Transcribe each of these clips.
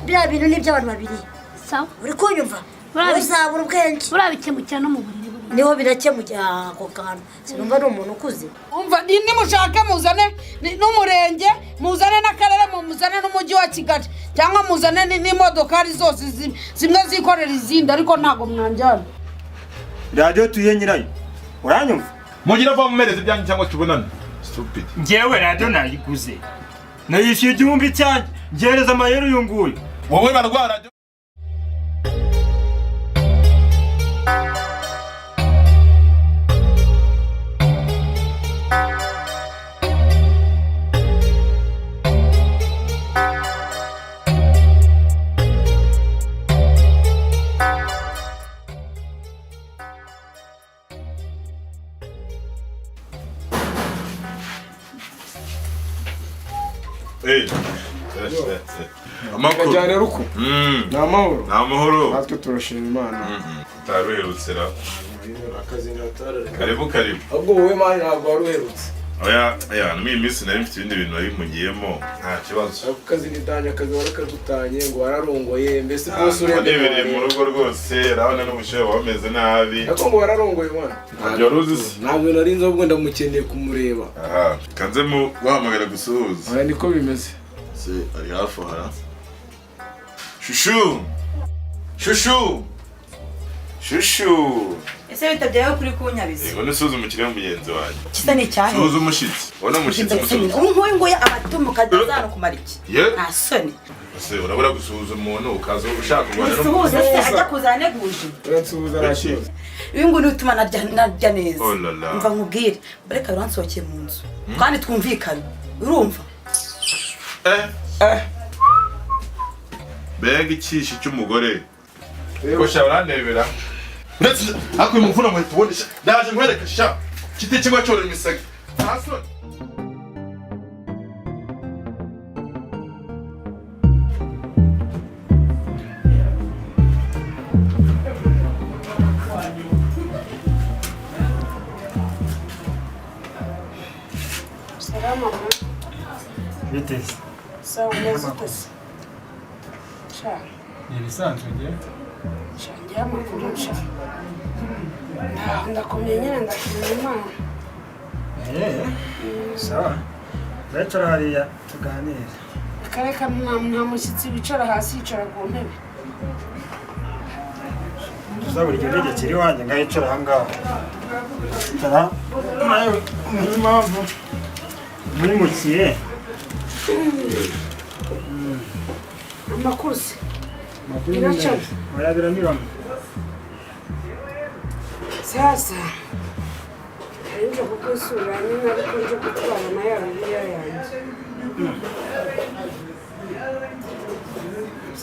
bya bintu ni by'abantu babiri sawa uri kunyumva uzabura ubwenge burabikemukira no mu buriri niho birakemukira ako kantu sinumva ari umuntu ukuze umva nimushake muzane n'umurenge muzane n'akarere muzane n'umujyi wa Kigali cyangwa muzane n'imodokari zose zimwe zikorera izindi ariko ntago mwanjyana radio tuye nyirayo uranyumva mugira va mumereze byanyu cyangwa tubonane stupid ngewe radio nayiguze nayishyuye igihumbi cyanjye ngereza amayero yunguye wowe barwara radio amakuru cyane ruko namahoro namahoro turashima Imana taruherutse akazi natarare karibu ahubwo wowe mani ntabwo waruherutse oya nimi minsi nari mfite ibindi bintu nari mugiyemo nta kibazo akazi nidanye akazi warakagutanye ngo wararongoye mbese bose urebye mu rugo rwose urabona n'ubushoye bameze nabi ariko ngo wararongoye mwana ntabyo ruzi ntabwo nari nzi ahubwo ndamukeneye kumureba kanze mu guhamagara gusuhuza oya niko bimeze se ari hafi aha shushu ese bitabyaye kuri kunyabiza yego nisuza umukire mugenzi wanjye kisa ni cyane suza umushitsi ubona umushitsi musuza umuhungu ngo amatuma kazana kumara iki nta soni ese urabura gusuhuza umuntu ukaza ushaka kurwana n'umuntu se ajya kuzana neguje uransuhuza arashize uyu ngo nutuma narya neza umva nkubwire bareka uransohokeye mu nzu kandi twumvikane urumva bega ikishi cy'umugore ko shabarandebera ndetse akuye mu mvuna muhita ubona ndaje nkwereka sha kiti kigwa cyore imisage ntasoni salama biteze sawa neza kose sha ibisanzwe ngiye shangiye amakuru sha ndakomeye nyine ndashimira Imana sawa bicara hariya tuganire akareka nta mushyitsi wicara hasi yicara ku ntebe tuzabura igihe ndege kiri wanjye ngahicara aha ngaha tara nawe umenye impamvu mwimukiye amakuru se biracana oya biranyuramo sasa nje kukwisura nyine ariko nje gutwara na ya bibiliya yanjye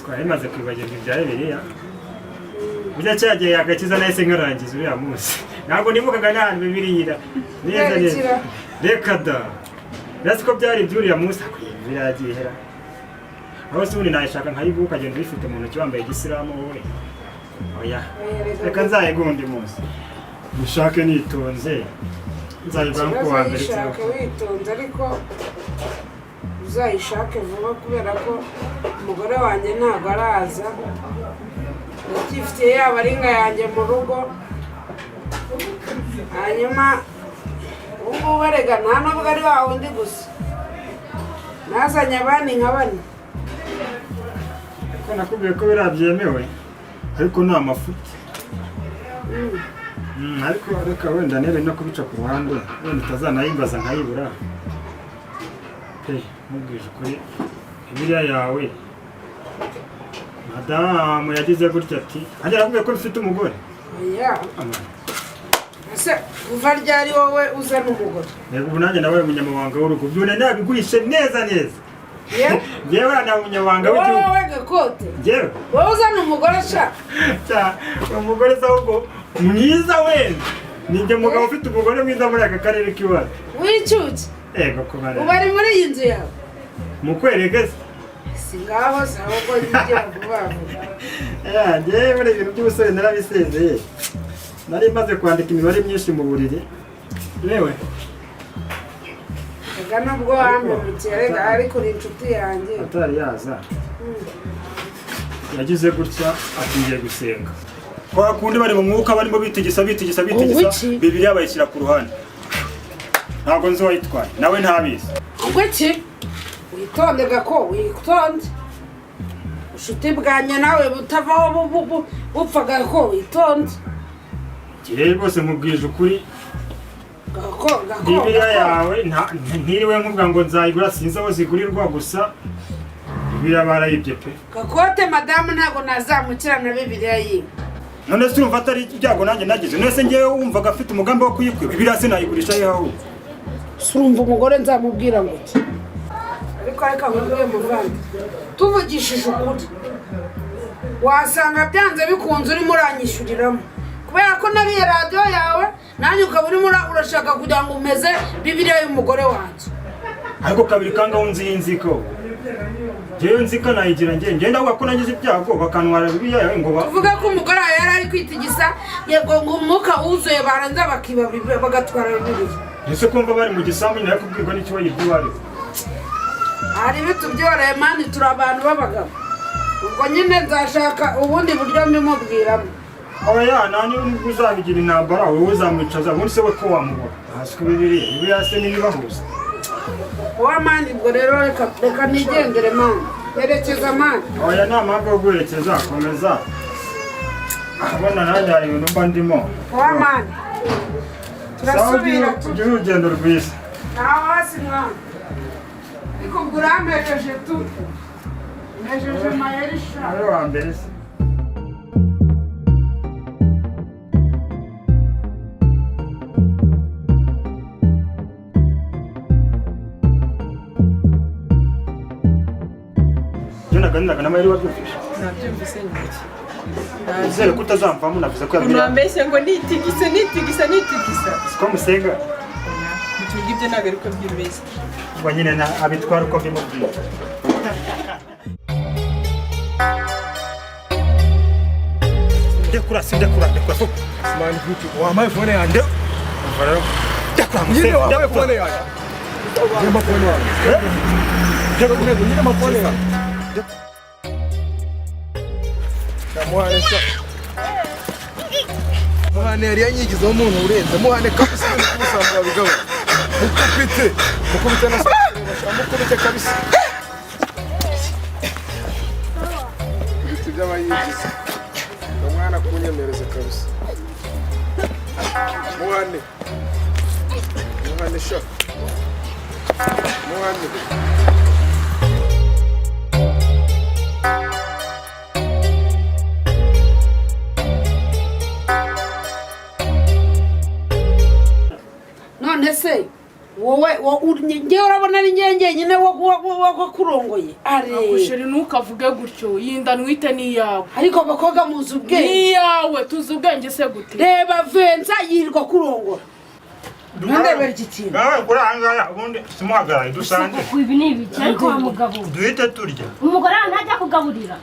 twari maze kwibagirwa ibya bibiliya burya cyagiye agakiza nahise nkarangiza uriya munsi ntabwo nibukaga n'ahantu bibiliya neza neza reka da uretse ko byari iby'uriya munsi biragiye hera aho se ubundi nayishaka nkayibuka ukagenda ubifite mu ntoki wambaye igisilamu wowe oya reka nzayiguha undi munsi mushake nitonze nzayivana ku wa mbere uzayishake witonze ariko uzayishake vuba kubera ko umugore wanjye ntabwo araza ndacyifitiye yaba ari inka yanjye mu rugo hanyuma ubungubu erega nta nubwo ari wa wundi gusa nazanye abandi nka bane ko nakubwiye ko biriya byemewe ariko ni amafuti ariko reka wenda nebe no kubica ku ruhande wenda utazanayimbaza nkayibura pe mubwije ukuri bibiliya yawe madamu yagize gutya ati hajya arakubwiye ko bifite umugore oya ese kuva ryari wowe uzana umugore ubu nanjye nabaye umunyamabanga w'urugo byone nabiguhishe neza neza ngewe nta munyamabanga w'igihugu wowe gakote ngewe wowe uzana umugore sha umugore se ahubwo mwiza wenda ninjye mugabo ufite umugore mwiza muri aka karere k'iwacu w'icyuki ego kubara ubu ari muri iyi nzu yawe mu kwereka se singaho se ahubwo yigira vuba vuba. Njyewe muri ibintu by'ubusore narabisezeye. Nari maze kwandika imibare myinshi mu buriri. Yewe. Ega nubwo wambemukira rega ariko uri inshuti yanjye. Atari yaza. Yagize gutya atingiye gusenga. Kwa kundi bari mu mwuka barimo bitigisa. Bibiliya bayishyira ku ruhande. Ntabwo nzi wayitwaye. Nawe ntabizi. Ubwo iki? Witonde gako, witonde. Ushuti bwanye nawe butavaho bupfaga ko witonde. Kirehe rwose mubwije ukuri. Gako. Bibiliya yawe ntiriwe nkubwa ngo nzayigura sinzi aho zigurirwa gusa. Bibiliya barayibye pe. Gakote madamu ntago nazamukira na Bibiliya yiwe. None se urumva atari ibyago nanjye nagize. None se ngewe wumvaga afite umugambi wo kuyikwiba. Bibiliya sinayigurisha yaho. Surumva umugore nzamubwira ngo iki. Ariko nkubwiye muvandi. Tuvugishije ukuri. Wasanga byanze bikunze urimo uranyishyuriramo. Kubera ko nariye radio yawe nanjye ukaba urimo urashaka kugira ngo umeze Bibiliya y'umugore wanjye. Ariko kabiri kanga unzinziko. Jewe nzika nayigira ngenda uko nagize ibyago bakantwara Bibiliya yawe ngo tuvuga ko umugore wawe yari ari kwitigisa yego ngo umwuka wuzuye baranza bakiba bagatwara Bibiliya. Ese kumva bari mu gisambu nyine kubwirwa n'icyo bayibwari. Ari bitubyoreye mani turi abantu babagabo. Ubwo nyine nzashaka ubundi buryo mbimubwiramo. Oya nani uzabigira intambara wowe uzamwicaza ubundi se we ko wamubona. Hasi Bibiliya se nibibahuza. Wa mani ubwo rero reka nigendere mani. Yerekeza mani. Oya nta mpamvu yo guherekeza komeza. Abona nanjye hari ibintu mba ndimo. Wa mani. Turasubira tugira urugendo rwiza. Naho hasi mwana. Ariko ubwo urampejeje tu. Mpejeje mayeri sha. Ayo wa mbere se. Naganiraga na mayeri wabyumvise. Nabyumvise nyine. Nizere ko utazamvamo navuze ko yabwira. Unambeshye ngo nitigisa. Siko musenga. Ibyo ngibyo ntabwo ariko byimeze. Ubwo nyine abitwara uko bimubwiye. Ndekura. Simani futi. Wamaye phone yanjye. Umva Ndekura Nyine musenga. wamaye phone yanjye. Nyine phone yanjye. Nyine phone yanjye. Muhane yari yanyigizeho umuntu urenze muhane kabisa kumusambura bigabo mukubite na mukubite kabisa ibiti by'abayigize umwana kunyemereza kabisa muhane sha muhane Ese wowe ngewe urabona ari ngenge nyine wo kurongoye akusheri ntukavuge gutyo yinda nwite niyawe ariko bakoga muzi ubwenge niyawe tuzi ubwenge se gute reba Venza yirwa kurongora ndebera iki kintu nawe kurangaya ubundi simuhagaraye dusanze ibi ni ibiki ariko wa mugabo duhite turya umugore ntajya kugaburira